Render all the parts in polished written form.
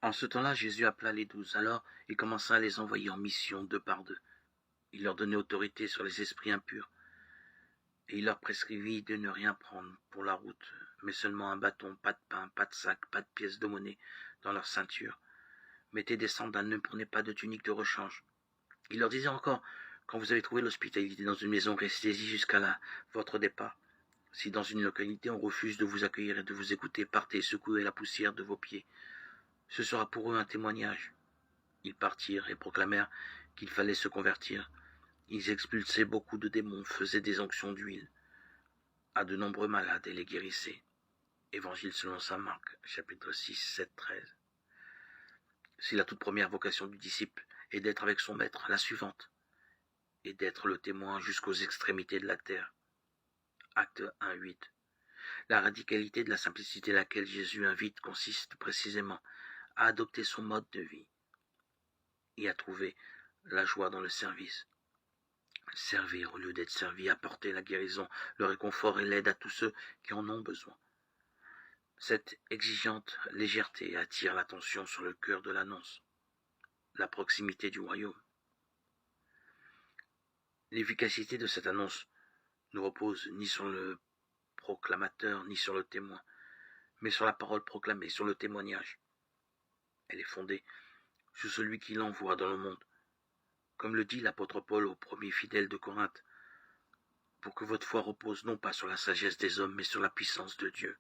En ce temps-là, Jésus appela les 12. Alors il commença à les envoyer en mission 2 par 2. Il leur donnait autorité sur les esprits impurs. Et il leur prescrivit de ne rien prendre pour la route, mais seulement un bâton, pas de pain, pas de sac, pas de pièces de monnaie dans leur ceinture. Mettez des sandales, ne prenez pas de tunique de rechange. Il leur disait encore, quand vous avez trouvé l'hospitalité dans une maison, restez-y jusqu'à votre départ. Si dans une localité on refuse de vous accueillir et de vous écouter, partez, secouez la poussière de vos pieds. Ce sera pour eux un témoignage. Ils partirent et proclamèrent qu'il fallait se convertir. Ils expulsaient beaucoup de démons, faisaient des onctions d'huile à de nombreux malades et les guérissaient. Évangile selon saint Marc, chapitre 6, 7, 13. Si la toute première vocation du disciple est d'être avec son maître, la suivante est d'être le témoin jusqu'aux extrémités de la terre. Acte 1, 8. La radicalité de la simplicité à laquelle Jésus invite consiste précisément à adopter son mode de vie et à trouver la joie dans le service. Servir au lieu d'être servi, apporter la guérison, le réconfort et l'aide à tous ceux qui en ont besoin. Cette exigeante légèreté attire l'attention sur le cœur de l'annonce, la proximité du royaume. L'efficacité de cette annonce ne repose ni sur le proclamateur ni sur le témoin, mais sur la parole proclamée, sur le témoignage. Elle est fondée sur celui qui l'envoie dans le monde. Comme le dit l'apôtre Paul aux premiers fidèles de Corinthe, pour que votre foi repose non pas sur la sagesse des hommes, mais sur la puissance de Dieu.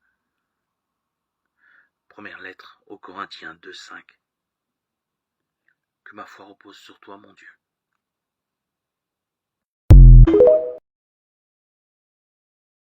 Première lettre aux Corinthiens 2, 5. Que ma foi repose sur toi, mon Dieu.